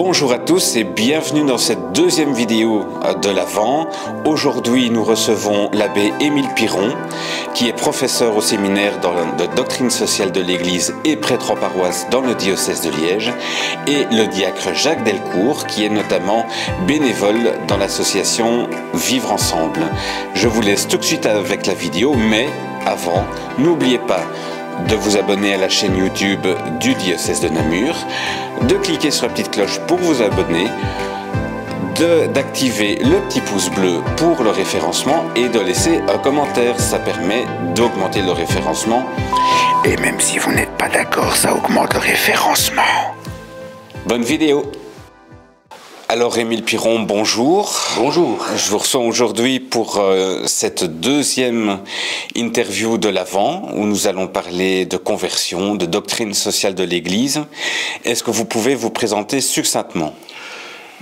Bonjour à tous et bienvenue dans cette deuxième vidéo de l'Avent. Aujourd'hui, nous recevons l'abbé Émile Piron, qui est professeur au séminaire de doctrine sociale de l'Église et prêtre en paroisse dans le diocèse de Liège, et le diacre Jacques Delcourt, qui est notamment bénévole dans l'association Vivre Ensemble. Je vous laisse tout de suite avec la vidéo, mais avant, n'oubliez pas de vous abonner à la chaîne YouTube du diocèse de Namur, de cliquer sur la petite cloche pour vous abonner, d'activer le petit pouce bleu pour le référencement et de laisser un commentaire. Ça permet d'augmenter le référencement. Et même si vous n'êtes pas d'accord, ça augmente le référencement. Bonne vidéo! Alors Émile Piron, bonjour. Bonjour. Je vous reçois aujourd'hui pour cette deuxième interview de l'Avent où nous allons parler de conversion, de doctrine sociale de l'Église. Est-ce que vous pouvez vous présenter succinctement?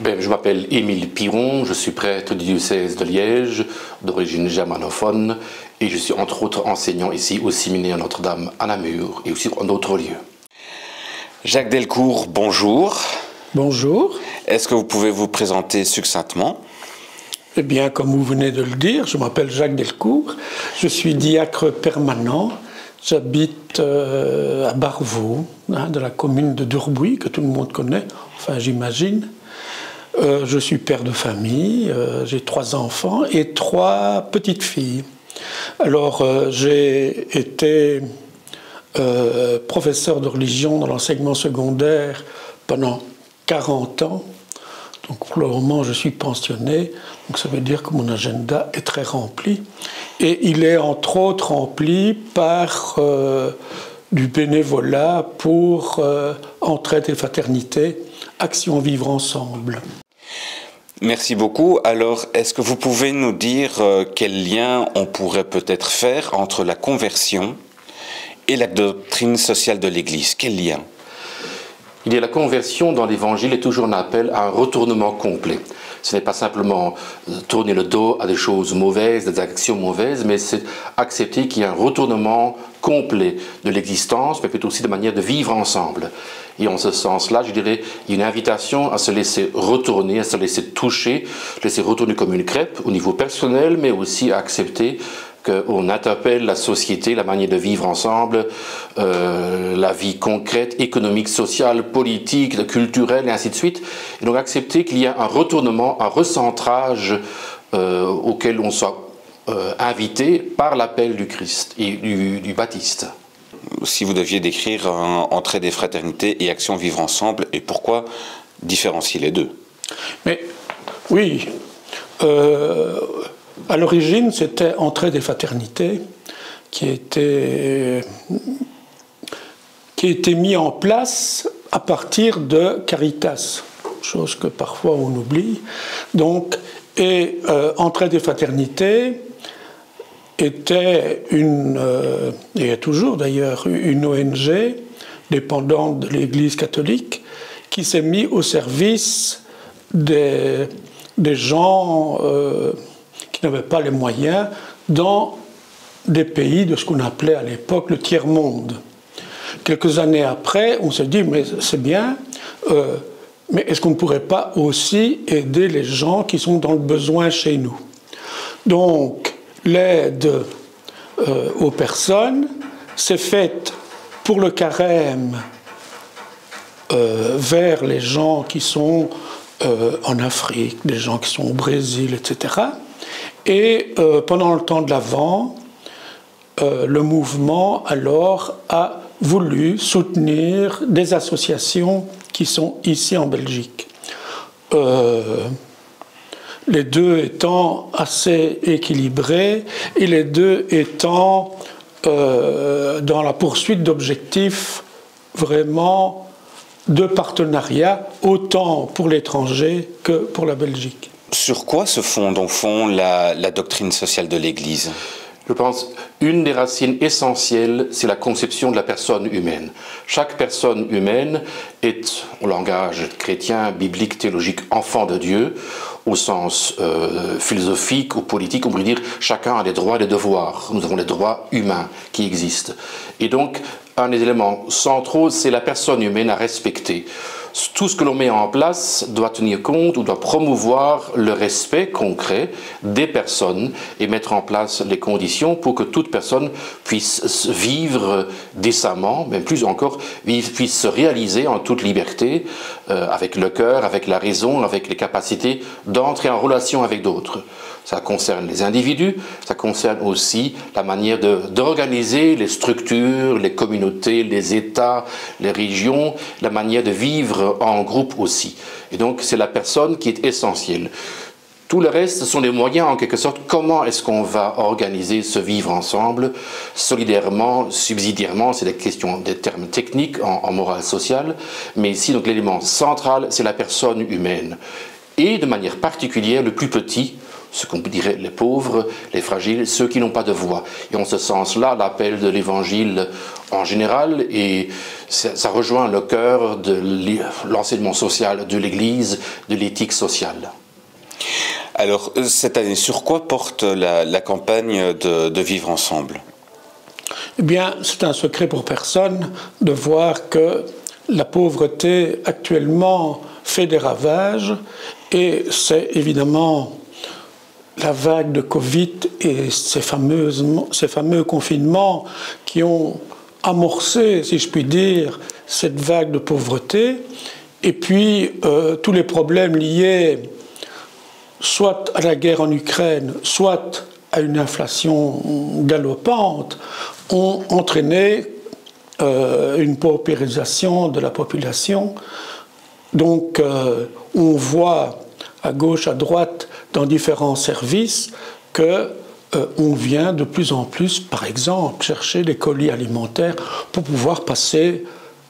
Je m'appelle Émile Piron, je suis prêtre du diocèse de Liège, d'origine germanophone, et je suis entre autres enseignant ici au séminaire Notre-Dame à Namur et aussi en d'autres lieux. Jacques Delcourt, bonjour. Bonjour. Est-ce que vous pouvez vous présenter succinctement? Eh bien, comme vous venez de le dire, je m'appelle Jacques Delcourt, je suis diacre permanent, j'habite à Barvaux, de la commune de Durbuy, que tout le monde connaît, enfin j'imagine. Je suis père de famille, j'ai 3 enfants et 3 petites filles. Alors, j'ai été professeur de religion dans l'enseignement secondaire pendant 40 ans, donc pour le moment je suis pensionné, donc ça veut dire que mon agenda est très rempli. Et il est entre autres rempli par du bénévolat pour Entraide et Fraternité, Action Vivre Ensemble. Merci beaucoup. Alors, est-ce que vous pouvez nous dire quel lien on pourrait peut-être faire entre la conversion et la doctrine sociale de l'Église? Quel lien? Il y a la conversion dans l'Évangile est toujours un appel à un retournement complet. Ce n'est pas simplement tourner le dos à des choses mauvaises, des actions mauvaises, mais c'est accepter qu'il y a un retournement complet de l'existence, mais plutôt aussi de manière de vivre ensemble. Et en ce sens-là, je dirais, il y a une invitation à se laisser retourner, à se laisser toucher, laisser retourner comme une crêpe au niveau personnel, mais aussi à accepter qu'on interpelle la société, la manière de vivre ensemble, la vie concrète, économique, sociale, politique, culturelle, et ainsi de suite. Et donc accepter qu'il y a un retournement, un recentrage auquel on soit invité par l'appel du Christ et du Baptiste. Si vous deviez décrire Entraide et Fraternité et Action Vivre Ensemble, et pourquoi différencier les deux? Mais oui, à l'origine, c'était Entraide et Fraternité qui a été mis en place à partir de Caritas, chose que parfois on oublie. Donc, Entraide et Fraternité était et est toujours d'ailleurs une ONG dépendante de l'Église catholique qui s'est mise au service des gens qui n'avaient pas les moyens dans des pays de ce qu'on appelait à l'époque le tiers-monde. Quelques années après, on s'est dit, mais c'est bien, mais est-ce qu'on ne pourrait pas aussi aider les gens qui sont dans le besoin chez nous? Donc, l'aide aux personnes s'est faite pour le carême vers les gens qui sont en Afrique, des gens qui sont au Brésil, etc. Et pendant le temps de l'Avent, le mouvement alors a voulu soutenir des associations qui sont ici en Belgique. Les deux étant assez équilibrés et les deux étant dans la poursuite d'objectifs vraiment de partenariat, autant pour l'étranger que pour la Belgique. Sur quoi se fonde au fond la doctrine sociale de l'Église? Je pense une des racines essentielles, c'est la conception de la personne humaine. Chaque personne humaine est, au langage chrétien, biblique, théologique, enfant de Dieu, au sens philosophique ou politique, on pourrait dire chacun a des droits et des devoirs. Nous avons des droits humains qui existent. Et donc, un des éléments centraux, c'est la personne humaine à respecter. Tout ce que l'on met en place doit tenir compte ou doit promouvoir le respect concret des personnes et mettre en place les conditions pour que toute personne puisse vivre décemment, même plus encore, puisse se réaliser en toute liberté, avec le cœur, avec la raison, avec les capacités d'entrer en relation avec d'autres. Ça concerne les individus, ça concerne aussi la manière d'organiser les structures, les communautés, les États, les régions, la manière de vivre en groupe aussi. Et donc c'est la personne qui est essentielle. Tout le reste, ce sont des moyens en quelque sorte. Comment est-ce qu'on va organiser ce vivre ensemble, solidairement, subsidiairement, c'est des termes techniques en morale sociale, mais ici donc l'élément central, c'est la personne humaine. Et de manière particulière, le plus petit, ce qu'on dirait les pauvres, les fragiles, ceux qui n'ont pas de voix. Et en ce sens-là, l'appel de l'Évangile en général, et ça rejoint le cœur de l'enseignement social de l'Église, de l'éthique sociale. Alors, cette année, sur quoi porte la campagne de Vivre Ensemble? Eh bien, c'est un secret pour personne de voir que la pauvreté actuellement fait des ravages, et c'est évidemment la vague de Covid et ces fameux confinements qui ont amorcé, si je puis dire, cette vague de pauvreté, et puis tous les problèmes liés soit à la guerre en Ukraine, soit à une inflation galopante, ont entraîné une paupérisation de la population. Donc on voit à gauche, à droite, dans différents services, qu'on vient de plus en plus, par exemple, chercher des colis alimentaires pour pouvoir passer,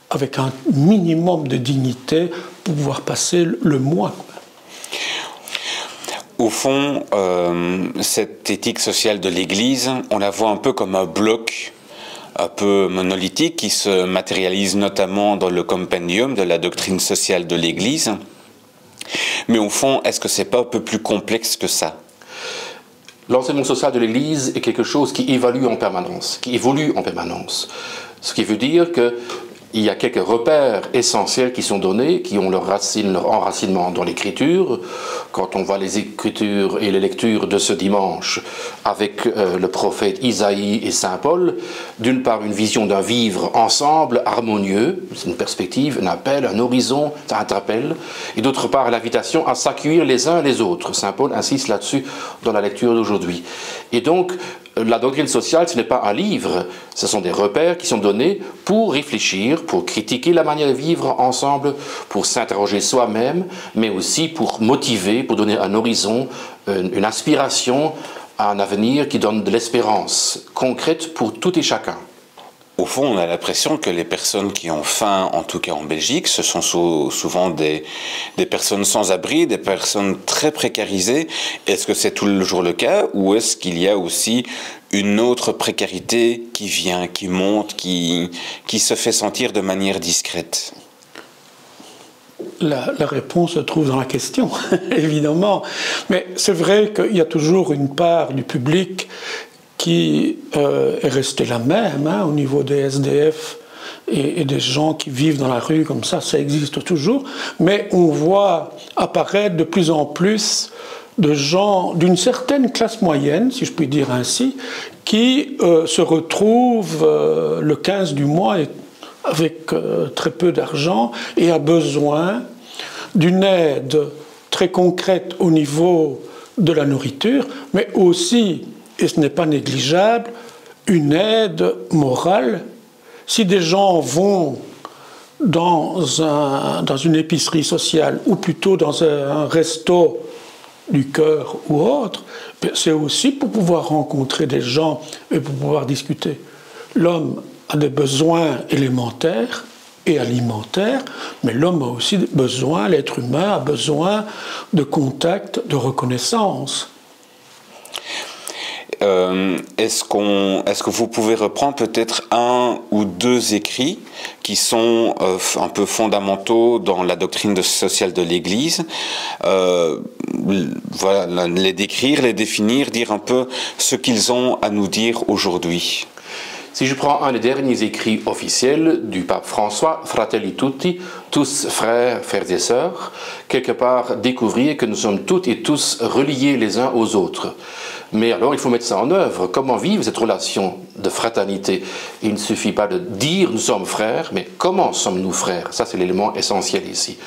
avec un minimum de dignité, pour pouvoir passer le mois. Au fond, cette éthique sociale de l'Église, on la voit un peu comme un bloc un peu monolithique qui se matérialise notamment dans le compendium de la doctrine sociale de l'Église. Mais au fond, est-ce que c'est pas un peu plus complexe que ça? L'enseignement social de l'Église est quelque chose qui évolue en permanence, qui évolue en permanence. Ce qui veut dire qu'il y a quelques repères essentiels qui sont donnés, qui ont leur enracinement dans l'Écriture. Quand on voit les Écritures et les lectures de ce dimanche avec le prophète Isaïe et Saint Paul, d'une part une vision d'un vivre ensemble, harmonieux, c'est une perspective, un appel, un horizon, un appel, et d'autre part l'invitation à s'accueillir les uns les autres. Saint Paul insiste là-dessus dans la lecture d'aujourd'hui. Et donc, la doctrine sociale, ce n'est pas un livre, ce sont des repères qui sont donnés pour réfléchir, pour critiquer la manière de vivre ensemble, pour s'interroger soi-même, mais aussi pour motiver, pour donner un horizon, une aspiration à un avenir qui donne de l'espérance concrète pour tout et chacun. Au fond, on a l'impression que les personnes qui ont faim, en tout cas en Belgique, ce sont souvent des personnes sans abri, des personnes très précarisées. Est-ce que c'est toujours le cas, ou est-ce qu'il y a aussi une autre précarité qui vient, qui monte, qui se fait sentir de manière discrète? La réponse se trouve dans la question, évidemment. Mais c'est vrai qu'il y a toujours une part du public qui est restée la même, au niveau des SDF et des gens qui vivent dans la rue comme ça existe toujours. Mais on voit apparaître de plus en plus de gens d'une certaine classe moyenne, si je puis dire ainsi, qui se retrouvent le 15 du mois avec très peu d'argent et a besoin d'une aide très concrète au niveau de la nourriture, mais aussi, et ce n'est pas négligeable, une aide morale. Si des gens vont dans une épicerie sociale ou plutôt dans un resto du cœur ou autre, c'est aussi pour pouvoir rencontrer des gens et pour pouvoir discuter. L'homme a des besoins élémentaires et alimentaires, mais l'homme a aussi besoin, l'être humain a besoin de contact, de reconnaissance. Est-ce que vous pouvez reprendre peut-être un ou deux écrits qui sont un peu fondamentaux dans la doctrine sociale de l'Église, voilà, les décrire, les définir, dire un peu ce qu'ils ont à nous dire aujourd'hui? si je prends un des derniers écrits officiels du pape François, Fratelli Tutti, tous frères, frères et sœurs, quelque part découvrir que nous sommes toutes et tous reliés les uns aux autres. Mais alors il faut mettre ça en œuvre. Comment vivre cette relation de fraternité? Il ne suffit pas de dire nous sommes frères, mais comment sommes-nous frères? Ça c'est l'élément essentiel ici.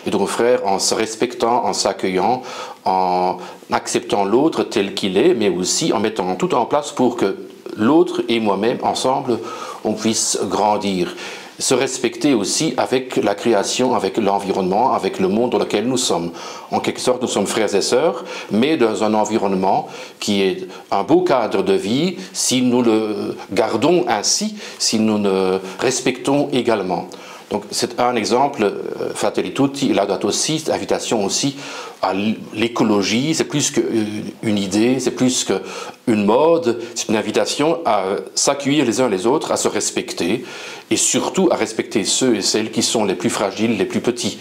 Et donc frères en se respectant, en s'accueillant, en acceptant l'autre tel qu'il est, mais aussi en mettant tout en place pour que l'autre et moi-même, ensemble, on puisse grandir. Se respecter aussi avec la création, avec l'environnement, avec le monde dans lequel nous sommes. En quelque sorte, nous sommes frères et sœurs, mais dans un environnement qui est un beau cadre de vie, si nous le gardons ainsi, si nous le respectons également. Donc c'est un exemple, Fratelli Tutti, Laudato Si, cette invitation aussi à l'écologie, c'est plus qu'une idée, c'est plus qu'une mode, c'est une invitation à s'accueillir les uns les autres, à se respecter, et surtout à respecter ceux et celles qui sont les plus fragiles, les plus petits,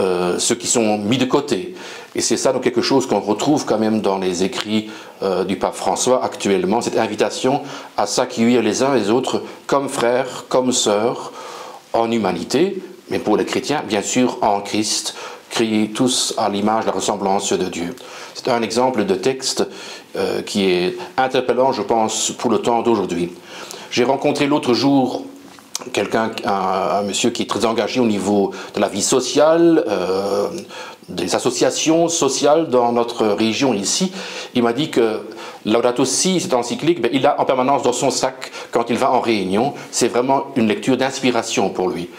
ceux qui sont mis de côté. Et c'est ça donc quelque chose qu'on retrouve quand même dans les écrits du pape François actuellement, cette invitation à s'accueillir les uns les autres comme frères, comme sœurs, en humanité, mais pour les chrétiens, bien sûr, en Christ, créés tous à l'image, la ressemblance de Dieu. C'est un exemple de texte qui est interpellant, je pense, pour le temps d'aujourd'hui. J'ai rencontré l'autre jour un monsieur qui est très engagé au niveau de la vie sociale, des associations sociales dans notre région ici. Il m'a dit que Laudato Si, cette encyclique, il l'a en permanence dans son sac quand il va en réunion. C'est vraiment une lecture d'inspiration pour lui.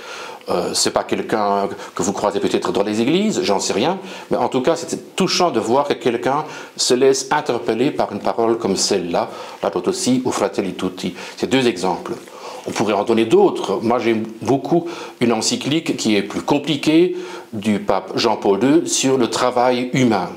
C'est pas quelqu'un que vous croisez peut-être dans les églises, j'en sais rien, mais en tout cas c'est touchant de voir que quelqu'un se laisse interpeller par une parole comme celle-là, Laudato Si ou Fratelli Tutti. C'est deux exemples. On pourrait en donner d'autres. Moi, j'aime beaucoup une encyclique qui est plus compliquée du pape Jean-Paul II sur le travail humain.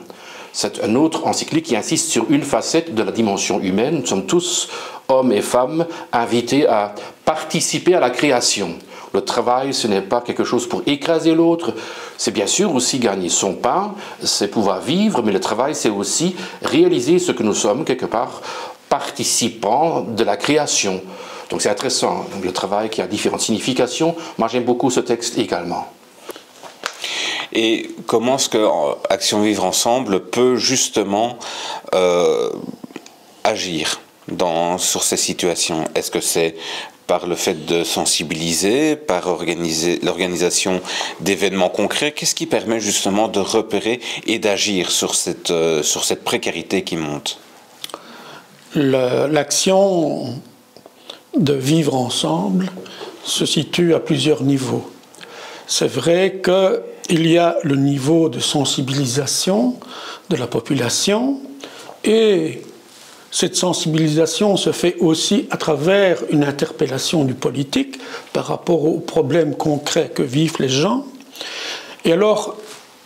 C'est une autre encyclique qui insiste sur une facette de la dimension humaine. Nous sommes tous, hommes et femmes, invités à participer à la création. Le travail, ce n'est pas quelque chose pour écraser l'autre. C'est bien sûr aussi gagner son pain, c'est pouvoir vivre, mais le travail, c'est aussi réaliser ce que nous sommes, quelque part, participants de la création. Donc c'est intéressant, donc le travail qui a différentes significations. Moi j'aime beaucoup ce texte également. Et comment est-ce que Action Vivre Ensemble peut justement agir sur ces situations? Est-ce que c'est par le fait de sensibiliser, par l'organisation d'événements concrets? Qu'est-ce qui permet justement de repérer et d'agir sur cette précarité qui monte? L'action de vivre ensemble se situe à plusieurs niveaux. C'est vrai qu'il y a le niveau de sensibilisation de la population et cette sensibilisation se fait aussi à travers une interpellation du politique par rapport aux problèmes concrets que vivent les gens. Et alors,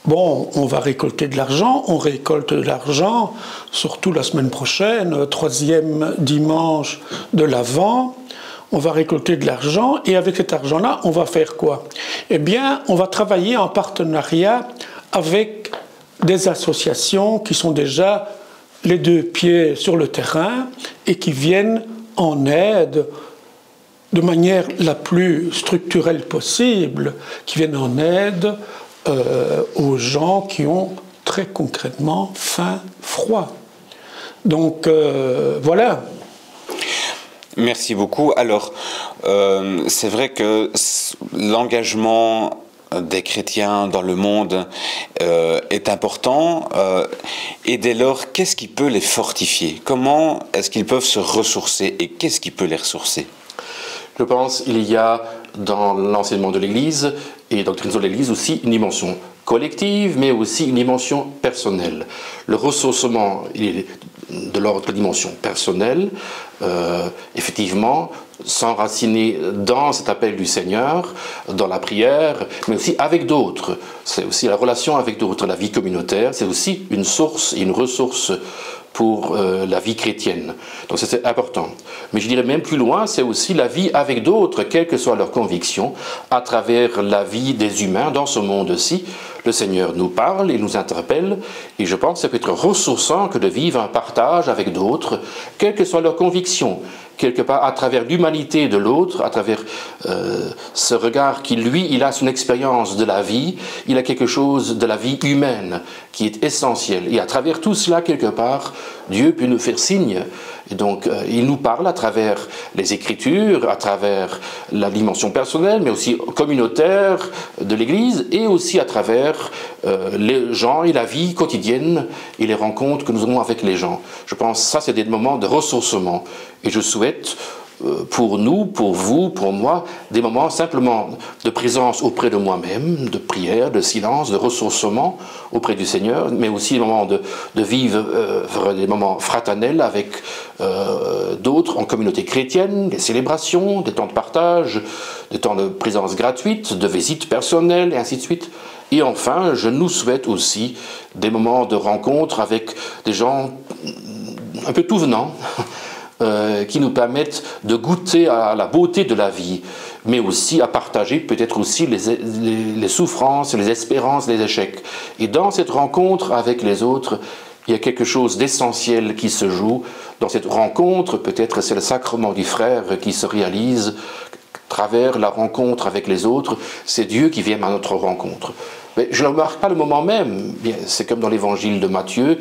bon, on va récolter de l'argent, on récolte de l'argent, surtout la semaine prochaine, troisième dimanche de l'Avent, on va récolter de l'argent et avec cet argent-là, on va faire quoi? Eh bien, on va travailler en partenariat avec des associations qui sont déjà les deux pieds sur le terrain et qui viennent en aide de manière la plus structurelle possible, qui viennent en aide aux gens qui ont très concrètement faim, froid. Donc voilà. Merci beaucoup. Alors, c'est vrai que l'engagement des chrétiens dans le monde est important. Et dès lors, qu'est-ce qui peut les fortifier? Comment est-ce qu'ils peuvent se ressourcer et qu'est-ce qui peut les ressourcer? Je pense qu'il y a dans l'enseignement de l'Église et dans la doctrine de l'Église aussi une dimension collective, mais aussi une dimension personnelle. Le ressourcement il est de l'ordre de la dimension personnelle, effectivement, s'enraciner dans cet appel du Seigneur, dans la prière, mais aussi avec d'autres. C'est aussi la relation avec d'autres, la vie communautaire, c'est aussi une source et une ressource pour la vie chrétienne. Donc c'est important. Mais je dirais même plus loin, c'est aussi la vie avec d'autres, quelles que soient leurs convictions, à travers la vie des humains dans ce monde-ci, Le Seigneur nous parle, il nous interpelle, et je pense que ça peut être ressourçant que de vivre un partage avec d'autres, quelles que soient leurs convictions, quelque part à travers l'humanité de l'autre, à travers ce regard qui, lui, il a son expérience de la vie, il a quelque chose de la vie humaine qui est essentiel. Et à travers tout cela, quelque part, Dieu peut nous faire signe. Et donc, il nous parle à travers les Écritures, à travers la dimension personnelle, mais aussi communautaire de l'Église, et aussi à travers les gens et la vie quotidienne et les rencontres que nous avons avec les gens. Je pense que ça, c'est des moments de ressourcement. Et je souhaite pour nous, pour vous, pour moi, des moments simplement de présence auprès de moi-même, de prière, de silence, de ressourcement auprès du Seigneur, mais aussi des moments de vivre des moments fraternels avec d'autres en communauté chrétienne, des célébrations, des temps de partage, des temps de présence gratuite, de visites personnelles, et ainsi de suite. Et enfin, je nous souhaite aussi des moments de rencontre avec des gens un peu tout venants, qui nous permettent de goûter à la beauté de la vie, mais aussi à partager peut-être aussi les souffrances, les espérances, les échecs. Et dans cette rencontre avec les autres, il y a quelque chose d'essentiel qui se joue. Dans cette rencontre, peut-être c'est le sacrement du frère qui se réalise à travers la rencontre avec les autres. C'est Dieu qui vient à notre rencontre. Mais je ne remarque pas le moment même. C'est comme dans l'évangile de Matthieu.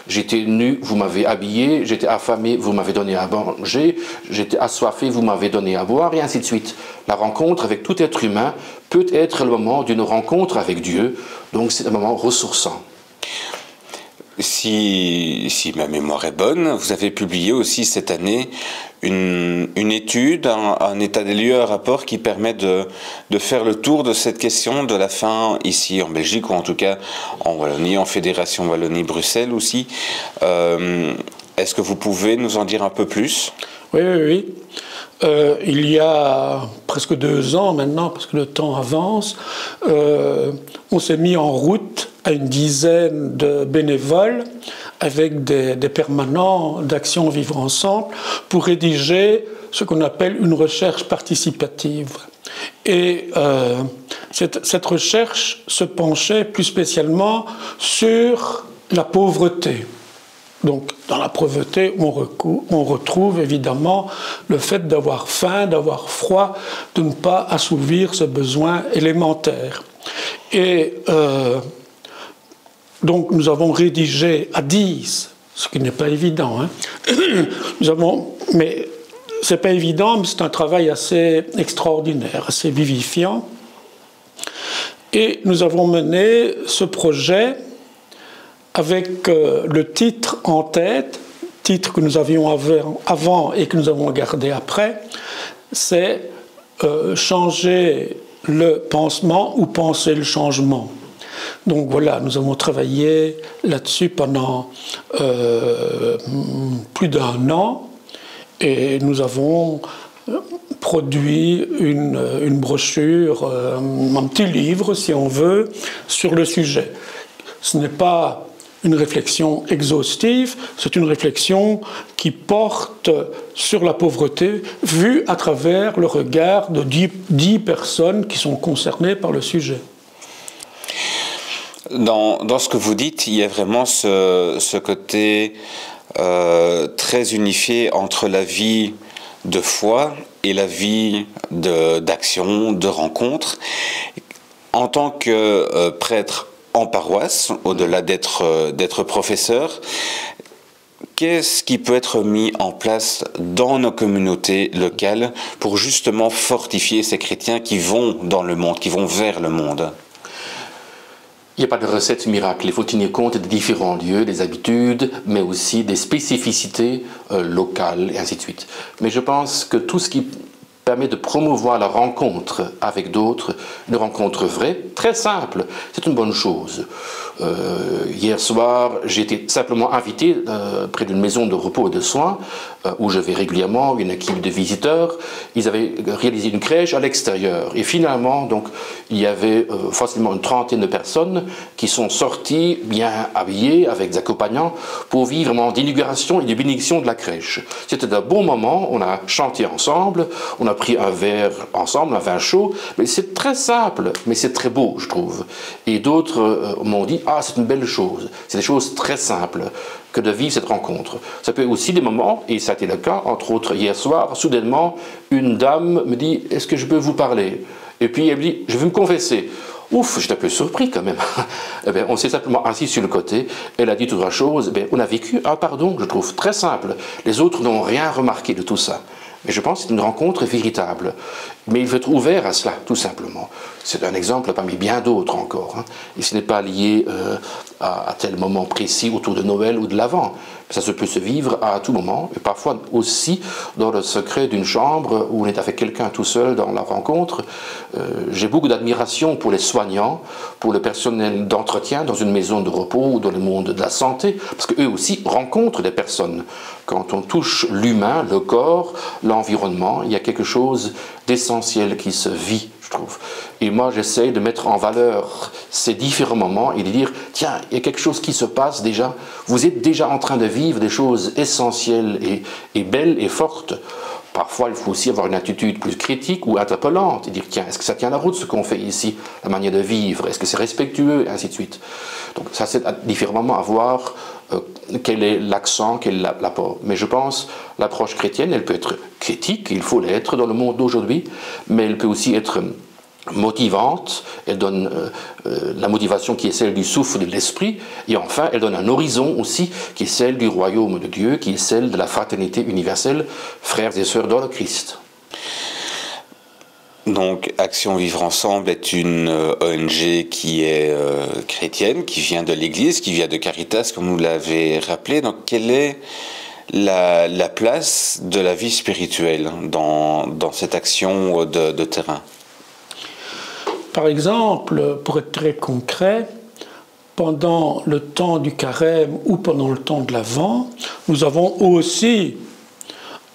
J'étais nu, vous m'avez habillé, j'étais affamé, vous m'avez donné à manger, j'étais assoiffé, vous m'avez donné à boire, et ainsi de suite. La rencontre avec tout être humain peut être le moment d'une rencontre avec Dieu, donc c'est un moment ressourçant. Si ma mémoire est bonne, vous avez publié aussi cette année une étude, un état des lieux, un rapport qui permet de faire le tour de cette question de la faim ici en Belgique, ou en tout cas en Wallonie, en Fédération Wallonie-Bruxelles aussi. Est-ce que vous pouvez nous en dire un peu plus? Oui. Il y a presque 2 ans maintenant, parce que le temps avance, on s'est mis en route à une dizaine de bénévoles avec des permanents d'Action Vivre Ensemble pour rédiger ce qu'on appelle une recherche participative. Et cette recherche se penchait plus spécialement sur la pauvreté. Donc, dans la pauvreté, on retrouve évidemment le fait d'avoir faim, d'avoir froid, de ne pas assouvir ce besoin élémentaire. Et donc, nous avons rédigé à 10, ce qui n'est pas évident. Mais ce n'est pas évident, mais c'est un travail assez extraordinaire, assez vivifiant. Et nous avons mené ce projet avec le titre en tête, titre que nous avions avant et que nous avons gardé après, c'est changer le pansement ou penser le changement. Donc voilà, nous avons travaillé là-dessus pendant plus d'1 an et nous avons produit une brochure, un petit livre si on veut, sur le sujet. Ce n'est pas une réflexion exhaustive, c'est une réflexion qui porte sur la pauvreté vue à travers le regard de 10 personnes qui sont concernées par le sujet. Dans ce que vous dites, il y a vraiment ce côté très unifié entre la vie de foi et la vie d'action, de rencontre. En tant que prêtre en paroisse, au-delà d'être professeur, qu'est-ce qui peut être mis en place dans nos communautés locales pour justement fortifier ces chrétiens qui vont dans le monde, qui vont vers le monde? Il n'y a pas de recette miracle, il faut tenir compte des différents lieux, des habitudes, mais aussi des spécificités locales, et ainsi de suite. Mais je pense que tout ce qui permet de promouvoir la rencontre avec d'autres, une rencontre vraie, très simple, c'est une bonne chose. Hier soir, j'ai été simplement invité près d'une maison de repos et de soins où je vais régulièrement, une équipe de visiteurs. Ils avaient réalisé une crèche à l'extérieur. Et finalement, donc, il y avait facilement une trentaine de personnes qui sont sorties bien habillées avec des accompagnants pour vivre vraiment d'inauguration et de bénédiction de la crèche. C'était un bon moment, on a chanté ensemble, on a pris un verre ensemble, un vin chaud, mais c'est très simple, mais c'est très beau, je trouve. Et d'autres m'ont dit, ah, c'est une belle chose, c'est des choses très simples que de vivre cette rencontre. Ça peut être aussi des moments, et ça a été le cas, entre autres hier soir, soudainement, une dame me dit, est-ce que je peux vous parler? Et puis elle me dit, je veux me confesser. Ouf, j'étais un peu surpris quand même. Eh bien, on s'est simplement assis sur le côté, elle a dit toute la chose, eh bien, on a vécu un pardon, je trouve, très simple. Les autres n'ont rien remarqué de tout ça. Mais je pense que c'est une rencontre véritable. Mais il faut être ouvert à cela, tout simplement. C'est un exemple parmi bien d'autres encore. Hein. Et ce n'est pas lié à tel moment précis autour de Noël ou de l'Avent. Ça peut se vivre à tout moment, et parfois aussi dans le secret d'une chambre où on est avec quelqu'un tout seul dans la rencontre. J'ai beaucoup d'admiration pour les soignants, pour le personnel d'entretien dans une maison de repos ou dans le monde de la santé, parce qu'eux aussi rencontrent des personnes. Quand on touche l'humain, le corps, l'environnement, il y a quelque chose d'essentiel qui se vit, je trouve. Et moi, j'essaie de mettre en valeur ces différents moments et de dire, tiens, il y a quelque chose qui se passe déjà. Vous êtes déjà en train de vivre des choses essentielles et belles et fortes. Parfois, il faut aussi avoir une attitude plus critique ou interpellante et dire, tiens, est-ce que ça tient la route ce qu'on fait ici, la manière de vivre, est-ce que c'est respectueux, et ainsi de suite. Donc ça, c'est à différents moments à voir quel est l'accent, quel est l'apport. Mais je pense l'approche chrétienne, elle peut être critique, il faut l'être dans le monde d'aujourd'hui, mais elle peut aussi être motivante, elle donne la motivation qui est celle du souffle de l'esprit, et enfin elle donne un horizon aussi qui est celle du royaume de Dieu, qui est celle de la fraternité universelle, frères et sœurs dans le Christ. Donc Action Vivre Ensemble est une ONG qui est chrétienne, qui vient de l'Église, qui vient de Caritas, comme vous l'avez rappelé. Donc quelle est la place de la vie spirituelle dans cette action de terrain? Par exemple, pour être très concret, pendant le temps du carême ou pendant le temps de l'Avent, nous avons aussi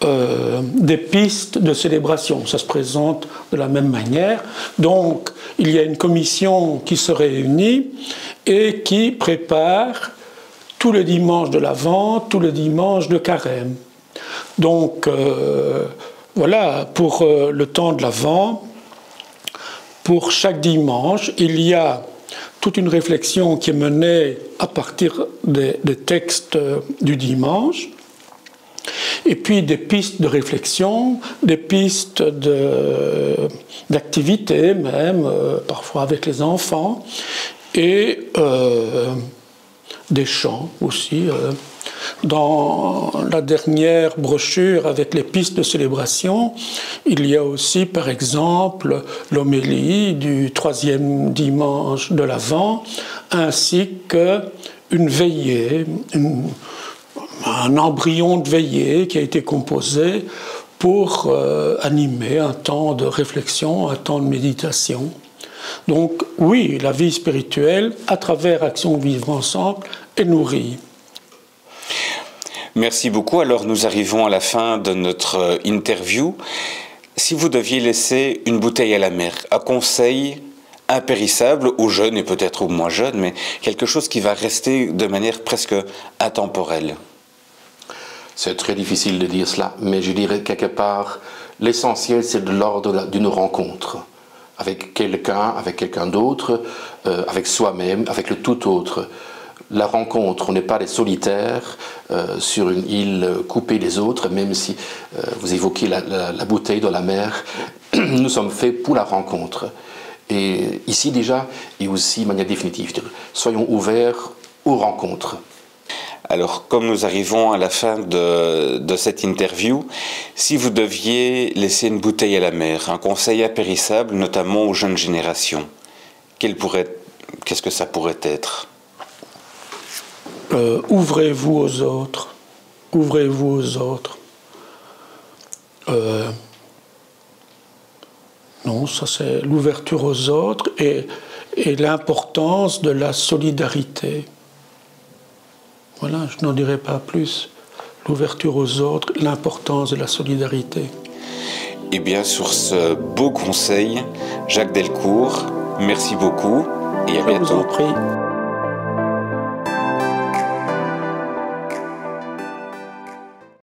des pistes de célébration. Ça se présente de la même manière. Donc, il y a une commission qui se réunit et qui prépare tout le dimanche de l'Avent, tout le dimanche de carême. Donc, voilà, pour le temps de l'Avent, pour chaque dimanche, il y a toute une réflexion qui est menée à partir des textes du dimanche, et puis des pistes de réflexion, des pistes d'activité même, parfois avec les enfants, et des chants aussi. Dans la dernière brochure avec les pistes de célébration, il y a aussi par exemple l'homélie du 3e dimanche de l'Avent, ainsi qu'une veillée, un embryon de veillée qui a été composé pour animer un temps de réflexion, un temps de méditation. Donc oui, la vie spirituelle, à travers Action Vivre Ensemble, est nourrie. Merci beaucoup. Alors nous arrivons à la fin de notre interview. Si vous deviez laisser une bouteille à la mer, un conseil impérissable aux jeunes et peut-être aux moins jeunes, mais quelque chose qui va rester de manière presque intemporelle. C'est très difficile de dire cela, mais je dirais quelque part, l'essentiel c'est de l'ordre d'une rencontre avec quelqu'un d'autre, avec soi-même, avec le tout autre. La rencontre, on n'est pas des solitaires sur une île coupée des autres, même si vous évoquez la bouteille dans la mer, nous sommes faits pour la rencontre. Et ici déjà, et aussi de manière définitive, soyons ouverts aux rencontres. Alors, comme nous arrivons à la fin de cette interview, si vous deviez laisser une bouteille à la mer, un conseil impérissable, notamment aux jeunes générations, qu'est-ce que ça pourrait être ? Ouvrez-vous aux autres. Ouvrez-vous aux autres. Non, ça c'est l'ouverture aux autres et et l'importance de la solidarité. Voilà, je n'en dirai pas plus. L'ouverture aux autres, l'importance de la solidarité. Et bien, sur ce beau conseil, Jacques Delcourt, merci beaucoup et à bientôt. Je vous en prie.